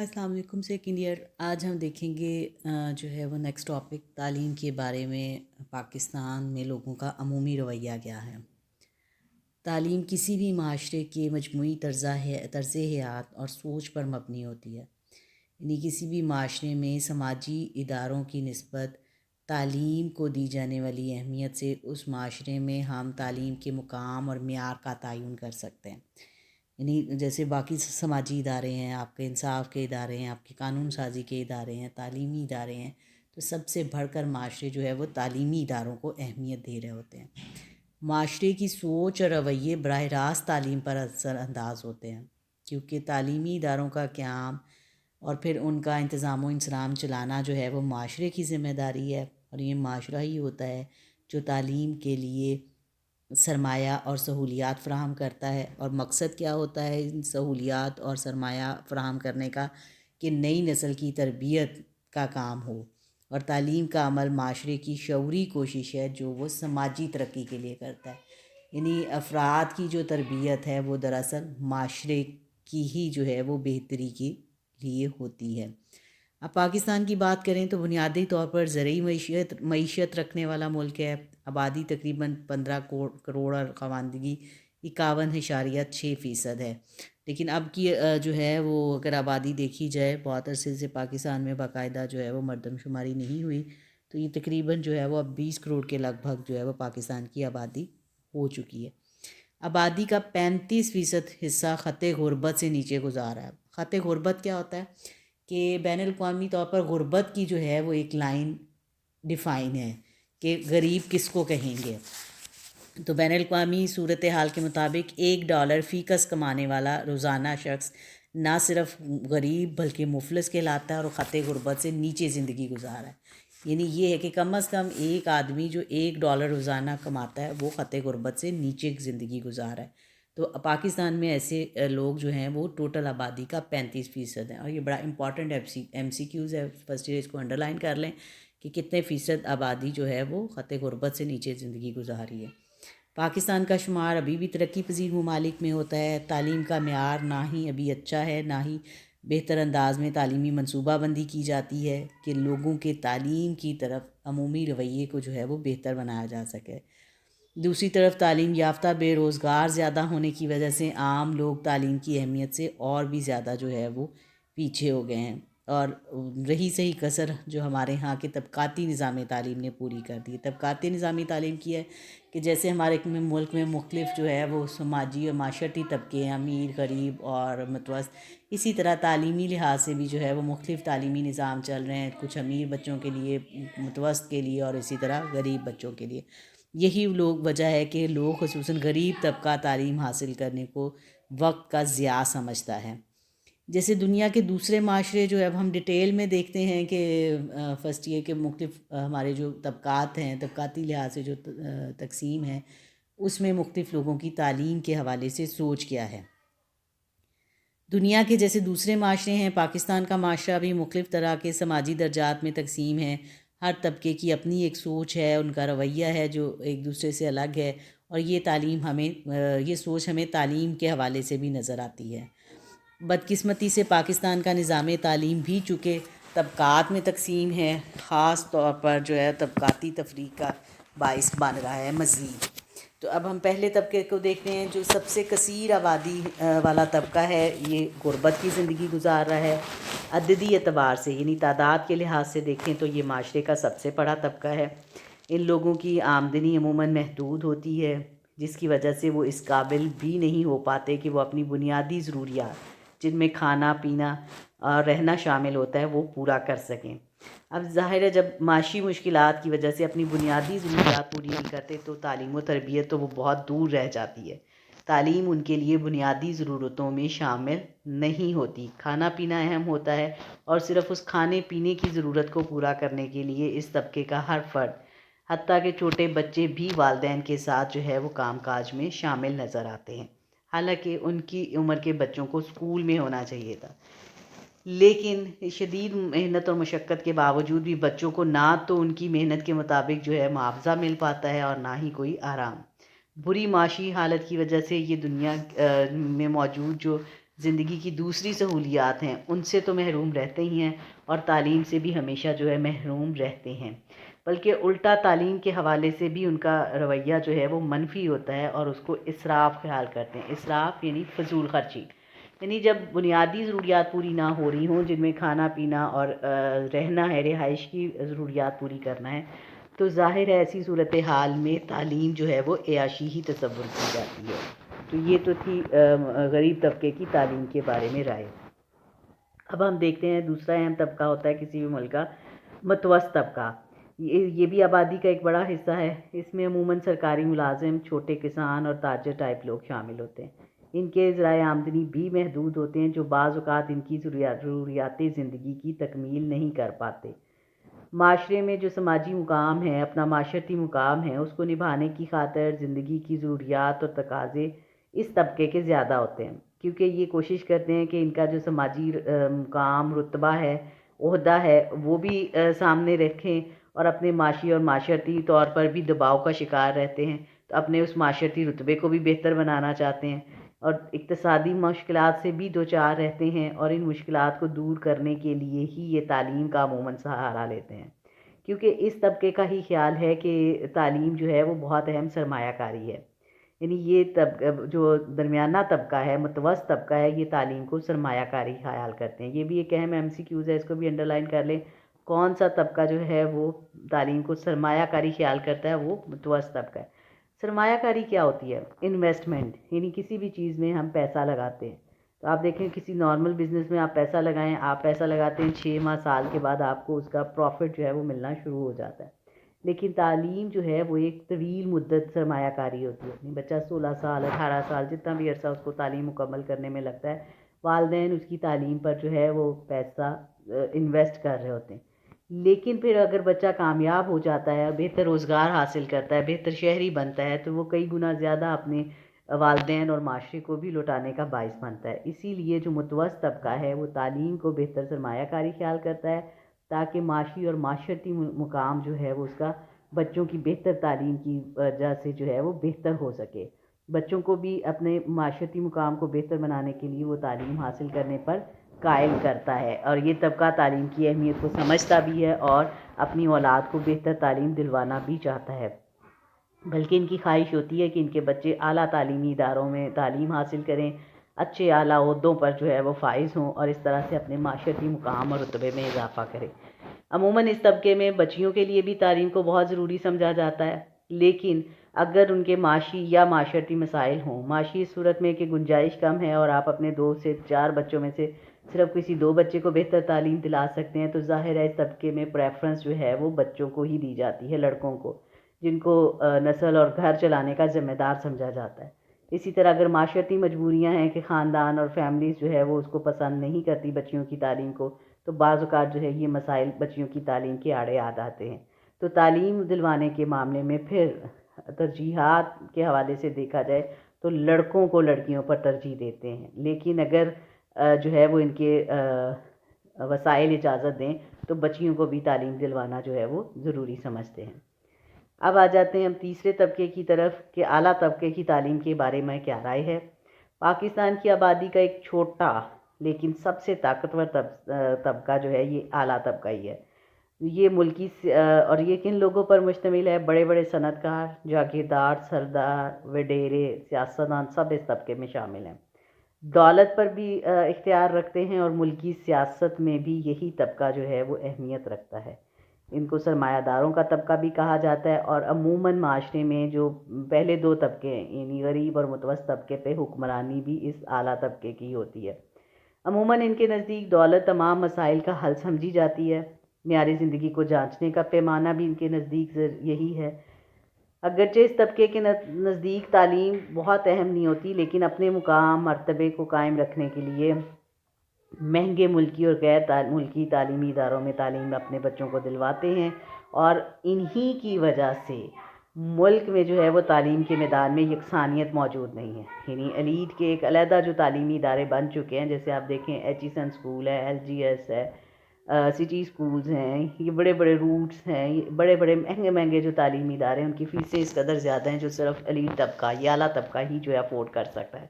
السلام علیکم second year. آج ہم دیکھیں گے جو ہے وہ نیکسٹ ٹاپک تعلیم کے بارے میں پاکستان میں لوگوں کا عمومی رویہ کیا ہے. تعلیم کسی بھی معاشرے کے مجموعی طرز حیات اور سوچ پر مبنی ہوتی ہے. یعنی کسی بھی معاشرے میں سماجی اداروں کی نسبت تعلیم کو دی جانے والی اہمیت سے اس معاشرے میں ہم تعلیم کے مقام اور معیار کا تعین کر سکتے ہیں. یعنی جیسے باقی سماجی ادارے ہیں، آپ کے انصاف کے ادارے ہیں، آپ کے قانون سازی کے ادارے ہیں، تعلیمی ادارے ہیں، تو سب سے بڑھ کر معاشرے جو ہے وہ تعلیمی اداروں کو اہمیت دے رہے ہوتے ہیں. معاشرے کی سوچ اور رویے براہ راست تعلیم پر اثر انداز ہوتے ہیں، کیونکہ تعلیمی اداروں کا قیام اور پھر ان کا انتظام و انصرام چلانا جو ہے وہ معاشرے کی ذمہ داری ہے. اور یہ معاشرہ ہی ہوتا ہے جو تعلیم کے لیے سرمایہ اور سہولیات فراہم کرتا ہے. اور مقصد کیا ہوتا ہے ان سہولیات اور سرمایہ فراہم کرنے کا؟ کہ نئی نسل کی تربیت کا کام ہو. اور تعلیم کا عمل معاشرے کی شعوری کوشش ہے جو وہ سماجی ترقی کے لیے کرتا ہے. یعنی افراد کی جو تربیت ہے وہ دراصل معاشرے کی ہی جو ہے وہ بہتری کے لیے ہوتی ہے. اب پاکستان کی بات کریں تو بنیادی طور پر زرعی معیشت رکھنے والا ملک ہے. آبادی تقریباً 15 کروڑ اور خواندگی 51.6% ہے. لیکن اب کی جو ہے وہ اگر آبادی دیکھی جائے، بہت عرصے سے پاکستان میں باقاعدہ جو ہے وہ مردم شماری نہیں ہوئی، تو یہ تقریباً جو ہے وہ اب 20 کروڑ کے لگ بھگ جو ہے وہ پاکستان کی آبادی ہو چکی ہے. آبادی کا 35% حصہ خط غربت سے نیچے گزارا ہے. خط غربت کیا ہوتا ہے؟ کہ بین الاقوامی طور پر غربت کی جو ہے وہ ایک لائن ڈیفائن ہے کہ غریب کس کو کہیں گے. تو بین الاقوامی صورتحال کے مطابق $1 فی کس کمانے والا روزانہ شخص نہ صرف غریب بلکہ مفلس کہلاتا ہے اور خط غربت سے نیچے زندگی گزارا ہے. یعنی یہ ہے کہ کم از کم ایک آدمی جو $1 روزانہ کماتا ہے وہ خط غربت سے نیچے زندگی گزارا ہے. تو پاکستان میں ایسے لوگ جو ہیں وہ ٹوٹل آبادی کا 35% ہیں. اور یہ بڑا امپورٹنٹ ایم سی کیوز ہے، فرسٹ ایئر اس کو انڈر لائن کر لیں کہ کتنے فیصد آبادی جو ہے وہ خط غربت سے نیچے زندگی گزاری ہے. پاکستان کا شمار ابھی بھی ترقی پذیر ممالک میں ہوتا ہے. تعلیم کا معیار نہ ہی ابھی اچھا ہے، نہ ہی بہتر انداز میں تعلیمی منصوبہ بندی کی جاتی ہے کہ لوگوں کے تعلیم کی طرف عمومی رویے کو جو ہے وہ بہتر بنایا جا سکے. دوسری طرف تعلیم یافتہ بے روزگار زیادہ ہونے کی وجہ سے عام لوگ تعلیم کی اہمیت سے اور بھی زیادہ جو ہے وہ پیچھے ہو گئے ہیں. اور رہی صحیح کسر جو ہمارے ہاں کے طبقاتی نظام تعلیم نے پوری کر دی. طبقاتی نظامی تعلیم کی ہے کہ جیسے ہمارے ملک میں مختلف جو ہے وہ سماجی اور معاشرتی طبقے ہیں، امیر، غریب اور متوسط، اسی طرح تعلیمی لحاظ سے بھی جو ہے وہ مختلف تعلیمی نظام چل رہے ہیں، کچھ امیر بچوں کے لیے، متوسط کے لیے اور اسی طرح غریب بچوں کے لیے. یہی وجہ ہے کہ لوگ خصوصاً غریب طبقہ تعلیم حاصل کرنے کو وقت کا ضیاع سمجھتا ہے. جیسے دنیا کے دوسرے معاشرے جو اب ہم ڈیٹیل میں دیکھتے ہیں کہ فرسٹ یہ کہ مختلف ہمارے جو طبقات ہیں، طبقاتی لحاظ سے جو تقسیم ہے، اس میں مختلف لوگوں کی تعلیم کے حوالے سے سوچ کیا ہے. دنیا کے جیسے دوسرے معاشرے ہیں، پاکستان کا معاشرہ بھی مختلف طرح کے سماجی درجات میں تقسیم ہے. ہر طبقے کی اپنی ایک سوچ ہے، ان کا رویہ ہے جو ایک دوسرے سے الگ ہے. اور یہ سوچ ہمیں تعلیم کے حوالے سے بھی نظر آتی ہے. بدقسمتی سے پاکستان کا نظام تعلیم بھی چونکہ طبقات میں تقسیم ہے، خاص طور پر جو ہے طبقاتی تفریق کا باعث بن رہا ہے مزید. تو اب ہم پہلے طبقے کو دیکھتے ہیں جو سب سے کثیر آبادی والا طبقہ ہے. یہ غربت کی زندگی گزار رہا ہے. عددی اعتبار سے یعنی تعداد کے لحاظ سے دیکھیں تو یہ معاشرے کا سب سے بڑا طبقہ ہے. ان لوگوں کی آمدنی عموماً محدود ہوتی ہے، جس کی وجہ سے وہ اس قابل بھی نہیں ہو پاتے کہ وہ اپنی بنیادی ضروریات، جن میں کھانا پینا اور رہنا شامل ہوتا ہے، وہ پورا کر سکیں. اب ظاہر ہے جب معاشی مشکلات کی وجہ سے اپنی بنیادی ضروریات پوری نہیں کرتے تو تعلیم و تربیت تو وہ بہت دور رہ جاتی ہے. تعلیم ان کے لیے بنیادی ضرورتوں میں شامل نہیں ہوتی. کھانا پینا اہم ہوتا ہے اور صرف اس کھانے پینے کی ضرورت کو پورا کرنے کے لیے اس طبقے کا ہر فرد، حتیٰ کہ چھوٹے بچے بھی والدین کے ساتھ جو ہے وہ کام کاج میں شامل نظر آتے ہیں، حالانکہ ان کی عمر کے بچوں کو اسکول میں ہونا چاہیے تھا. لیکن شدید محنت اور مشقت کے باوجود بھی بچوں کو نہ تو ان کی محنت کے مطابق جو ہے معاوضہ مل پاتا ہے اور نہ ہی کوئی آرام. بری معاشی حالت کی وجہ سے یہ دنیا میں موجود جو زندگی کی دوسری سہولیات ہیں ان سے تو محروم رہتے ہی ہیں، اور تعلیم سے بھی ہمیشہ جو ہے محروم رہتے ہیں، بلکہ الٹا تعلیم کے حوالے سے بھی ان کا رویہ جو ہے وہ منفی ہوتا ہے، اور اس کو اسراف خیال کرتے ہیں۔ اسراف یعنی فضول خرچی، یعنی جب بنیادی ضروریات پوری نہ ہو رہی ہوں، جن میں کھانا پینا اور رہنا ہے، رہائش کی ضروریات پوری کرنا ہے، تو ظاہر ہے ایسی صورتحال میں تعلیم جو ہے وہ عیاشی ہی تصور کی جاتی ہے۔ تو یہ تو تھی غریب طبقے کی تعلیم کے بارے میں رائے۔ اب ہم دیکھتے ہیں دوسرا اہم طبقہ ہوتا ہے کسی بھی ملک کا متوسط طبقہ۔ یہ بھی آبادی کا ایک بڑا حصہ ہے۔ اس میں عموماً سرکاری ملازم، چھوٹے کسان اور تاجر ٹائپ لوگ شامل ہوتے ہیں۔ ان کے ذرائع آمدنی بھی محدود ہوتے ہیں، جو بعض اوقات ان کی ضروریات زندگی کی تکمیل نہیں کر پاتے۔ معاشرے میں جو سماجی مقام ہے، اپنا معاشرتی مقام ہے، اس کو نبھانے کی خاطر زندگی کی ضروریات اور تقاضے اس طبقے کے زیادہ ہوتے ہیں، کیونکہ یہ کوشش کرتے ہیں کہ ان کا جو سماجی مقام، رتبہ ہے، عہدہ ہے، وہ بھی سامنے رکھیں، اور اپنے معاشی اور معاشرتی طور پر بھی دباؤ کا شکار رہتے ہیں، تو اپنے اس معاشرتی رتبے کو بھی بہتر بنانا چاہتے ہیں، اور اقتصادی مشکلات سے بھی دوچار رہتے ہیں، اور ان مشکلات کو دور کرنے کے لیے ہی یہ تعلیم کا عموماً سہارا لیتے ہیں، کیونکہ اس طبقے کا ہی خیال ہے کہ تعلیم جو ہے وہ بہت اہم سرمایہ کاری ہے۔ یعنی یہ طبقہ جو درمیانہ طبقہ ہے، متوسط طبقہ ہے، یہ تعلیم کو سرمایہ کاری خیال کرتے ہیں۔ یہ بھی ایک اہم MCQs ہے، اس کو بھی انڈرلائن کر لیں۔ کون سا طبقہ جو ہے وہ تعلیم کو سرمایہ کاری خیال کرتا ہے؟ وہ متوسط طبقہ ہے۔ سرمایہ کاری کیا ہوتی ہے؟ انویسٹمنٹ، یعنی کسی بھی چیز میں ہم پیسہ لگاتے ہیں۔ تو آپ دیکھیں کسی نارمل بزنس میں آپ پیسہ لگائیں، آپ پیسہ لگاتے ہیں، 6 ماہ سال کے بعد آپ کو اس کا پروفٹ جو ہے وہ ملنا شروع ہو جاتا ہے۔ لیکن تعلیم جو ہے وہ ایک طویل مدت سرمایہ کاری ہوتی ہے۔ بچہ 16 سال، 18 سال، جتنا بھی عرصہ اس کو تعلیم مکمل کرنے میں لگتا ہے، والدین اس کی تعلیم پر جو ہے وہ پیسہ انویسٹ کر رہے ہوتے ہیں۔ لیکن پھر اگر بچہ کامیاب ہو جاتا ہے، بہتر روزگار حاصل کرتا ہے، بہتر شہری بنتا ہے، تو وہ کئی گنا زیادہ اپنے والدین اور معاشرے کو بھی لوٹانے کا باعث بنتا ہے۔ اسی لیے جو متوسط طبقہ ہے وہ تعلیم کو بہتر سرمایہ کاری خیال کرتا ہے، تاکہ معاشی اور معاشرتی مقام جو ہے وہ اس کا بچوں کی بہتر تعلیم کی وجہ سے جو ہے وہ بہتر ہو سکے۔ بچوں کو بھی اپنے معاشرتی مقام کو بہتر بنانے کے لیے وہ تعلیم حاصل کرنے پر قائل کرتا ہے، اور یہ طبقہ تعلیم کی اہمیت کو سمجھتا بھی ہے اور اپنی اولاد کو بہتر تعلیم دلوانا بھی چاہتا ہے، بلکہ ان کی خواہش ہوتی ہے کہ ان کے بچے اعلیٰ تعلیمی اداروں میں تعلیم حاصل کریں، اچھے اعلیٰ عہدوں پر جو ہے وہ فائز ہوں، اور اس طرح سے اپنے معاشرتی مقام اور رتبے میں اضافہ کریں۔ عموماً اس طبقے میں بچیوں کے لیے بھی تعلیم کو بہت ضروری سمجھا جاتا ہے، لیکن اگر ان کے معاشی یا معاشرتی مسائل ہوں، معاشی اس صورت میں کہ گنجائش کم ہے اور آپ اپنے 2 سے 4 بچوں میں سے صرف کسی 2 بچے کو بہتر تعلیم دلا سکتے ہیں، تو ظاہر ہے اس طبقے میں پریفرنس جو ہے وہ بچوں کو ہی دی جاتی ہے، لڑکوں کو، جن کو نسل اور گھر چلانے کا ذمہ دار سمجھا جاتا ہے۔ اسی طرح اگر معاشرتی مجبوریاں ہیں کہ خاندان اور فیملیز جو ہے وہ اس کو پسند نہیں کرتی بچیوں کی تعلیم کو، تو بعض اوقات جو ہے یہ مسائل بچیوں کی تعلیم کے آڑے آ جاتے ہیں۔ تو تعلیم دلوانے کے معاملے میں پھر ترجیحات کے حوالے سے دیکھا جائے تو لڑکوں کو لڑکیوں پر ترجیح دیتے ہیں، لیکن اگر جو ہے وہ ان کے وسائل اجازت دیں تو بچیوں کو بھی تعلیم دلوانا جو ہے وہ ضروری سمجھتے ہیں۔ اب آ جاتے ہیں ہم تیسرے طبقے کی طرف کہ اعلیٰ طبقے کی تعلیم کے بارے میں کیا رائے ہے۔ پاکستان کی آبادی کا ایک چھوٹا لیکن سب سے طاقتور طبقہ جو ہے یہ اعلیٰ طبقہ ہی ہے۔ یہ ملکی اور یہ کن لوگوں پر مشتمل ہے؟ بڑے بڑے صنعت کار، جاگیردار، سردار، وڈیرے، سیاستدان، سب اس طبقے میں شامل ہیں۔ دولت پر بھی اختیار رکھتے ہیں، اور ملکی سیاست میں بھی یہی طبقہ جو ہے وہ اہمیت رکھتا ہے۔ ان کو سرمایہ داروں کا طبقہ بھی کہا جاتا ہے، اور عموماً معاشرے میں جو پہلے 2 طبقے ہیں یعنی غریب اور متوسط طبقے پہ حکمرانی بھی اس اعلیٰ طبقے کی ہوتی ہے۔ عموماً ان کے نزدیک دولت تمام مسائل کا حل سمجھی جاتی ہے۔ معیاری زندگی کو جانچنے کا پیمانہ بھی ان کے نزدیک یہی ہے۔ اگرچہ اس طبقے کے نزدیک تعلیم بہت اہم نہیں ہوتی، لیکن اپنے مقام مرتبے کو قائم رکھنے کے لیے مہنگے ملکی اور غیر ملکی تعلیمی اداروں میں تعلیم اپنے بچوں کو دلواتے ہیں، اور انہی کی وجہ سے ملک میں جو ہے وہ تعلیم کے میدان میں یکسانیت موجود نہیں ہے۔ یعنی ایلیٹ کے ایک علیحدہ جو تعلیمی ادارے بن چکے ہیں، جیسے آپ دیکھیں ایچیسن اسکول ہے، LGS ہے، سٹی اسکولز ہیں، یہ بڑے بڑے روٹس ہیں، یہ بڑے بڑے مہنگے مہنگے جو تعلیمی ادارے ہیں، ان کی فیسیں اس قدر زیادہ ہیں جو صرف ایلیٹ طبقہ یا اعلیٰ طبقہ ہی جو ہے افورڈ کر سکتا ہے۔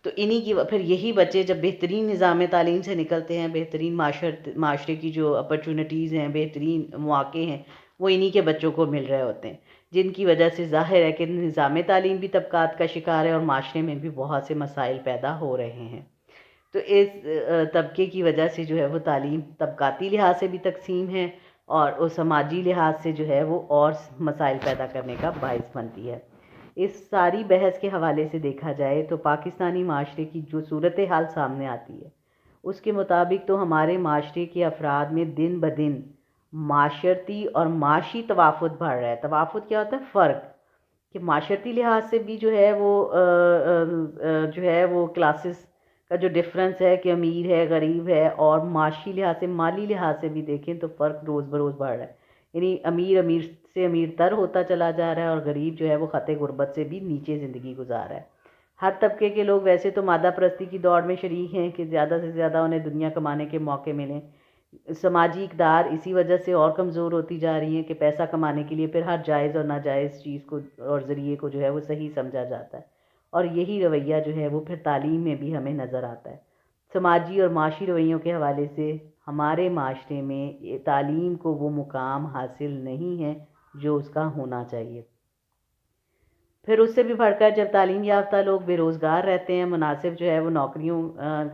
تو انہی کی پھر یہی بچے جب بہترین نظام تعلیم سے نکلتے ہیں، بہترین معاشرے کی جو اپرچونٹیز ہیں، بہترین مواقع ہیں، وہ انہی کے بچوں کو مل رہے ہوتے ہیں، جن کی وجہ سے ظاہر ہے کہ نظام تعلیم بھی طبقات کا شکار ہے اور معاشرے میں بھی بہت سے مسائل پیدا ہو رہے ہیں۔ تو اس طبقے کی وجہ سے جو ہے وہ تعلیم طبقاتی لحاظ سے بھی تقسیم ہے اور سماجی لحاظ سے جو ہے وہ اور مسائل پیدا کرنے کا باعث بنتی ہے۔ اس ساری بحث کے حوالے سے دیکھا جائے تو پاکستانی معاشرے کی جو صورتحال سامنے آتی ہے، اس کے مطابق تو ہمارے معاشرے کے افراد میں دن بدن معاشرتی اور معاشی توافت بڑھ رہا ہے۔ توافت کیا ہوتا ہے؟ فرق، کہ معاشرتی لحاظ سے بھی جو ہے وہ جو ہے وہ کلاسز کا جو ڈفرنس ہے کہ امیر ہے غریب ہے، اور معاشی لحاظ سے مالی لحاظ سے بھی دیکھیں تو فرق روز بروز بڑھ رہا ہے، یعنی امیر سے امیر تر ہوتا چلا جا رہا ہے اور غریب جو ہے وہ خط غربت سے بھی نیچے زندگی گزار رہا ہے۔ ہر طبقے کے لوگ ویسے تو مادہ پرستی کی دوڑ میں شریک ہیں کہ زیادہ سے زیادہ انہیں دنیا کمانے کے موقع ملیں۔ سماجی اقدار اسی وجہ سے اور کمزور ہوتی جا رہی ہیں کہ پیسہ کمانے کے لیے پھر ہر جائز اور ناجائز چیز کو اور ذریعے کو جو ہے وہ صحیح سمجھا جاتا ہے، اور یہی رویہ جو ہے وہ پھر تعلیم میں بھی ہمیں نظر آتا ہے۔ سماجی اور معاشی رویوں کے حوالے سے ہمارے معاشرے میں تعلیم کو وہ مقام حاصل نہیں ہے جو اس کا ہونا چاہیے۔ پھر اس سے بھی بڑھ کر جب تعلیم یافتہ لوگ بے روزگار رہتے ہیں، مناسب جو ہے وہ نوکریوں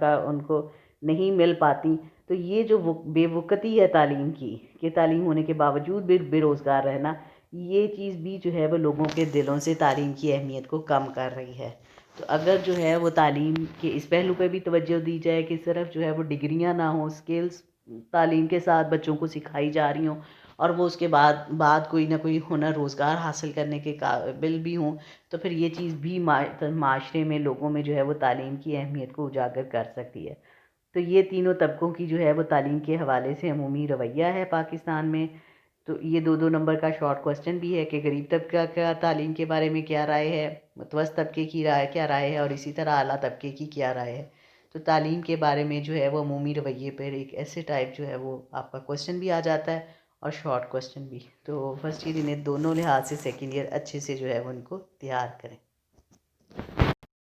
کا ان کو نہیں مل پاتی، تو یہ جو بے وقتی ہے تعلیم کی، کہ تعلیم ہونے کے باوجود بھی بے روزگار رہنا، یہ چیز بھی جو ہے وہ لوگوں کے دلوں سے تعلیم کی اہمیت کو کم کر رہی ہے۔ تو اگر جو ہے وہ تعلیم کے اس پہلو پہ بھی توجہ دی جائے کہ صرف جو ہے وہ ڈگریاں نہ ہوں، سکلز تعلیم کے ساتھ بچوں کو سکھائی جا رہی ہوں، اور وہ اس کے بعد کوئی نہ کوئی ہنر روزگار حاصل کرنے کے قابل بھی ہوں، تو پھر یہ چیز بھی معاشرے میں لوگوں میں جو ہے وہ تعلیم کی اہمیت کو اجاگر کر سکتی ہے۔ تو یہ تینوں طبقوں کی جو ہے وہ تعلیم کے حوالے سے عمومی رویہ ہے پاکستان میں۔ تو یہ دو نمبر کا شارٹ کوسچن بھی ہے کہ غریب طبقہ کا تعلیم کے بارے میں کیا رائے ہے، متوسط طبقے کی کیا رائے ہے، اور اسی طرح اعلیٰ طبقے کی کیا رائے ہے۔ تو تعلیم کے بارے میں جو ہے وہ عمومی رویے پر ایک ایسے ٹائپ جو ہے وہ آپ کا کوسچن بھی آ جاتا ہے اور شارٹ کوسچن بھی۔ تو فرسٹ ایئر انہیں دونوں لحاظ سے سیکنڈ ایئر اچھے سے جو ہے وہ ان کو تیار کریں۔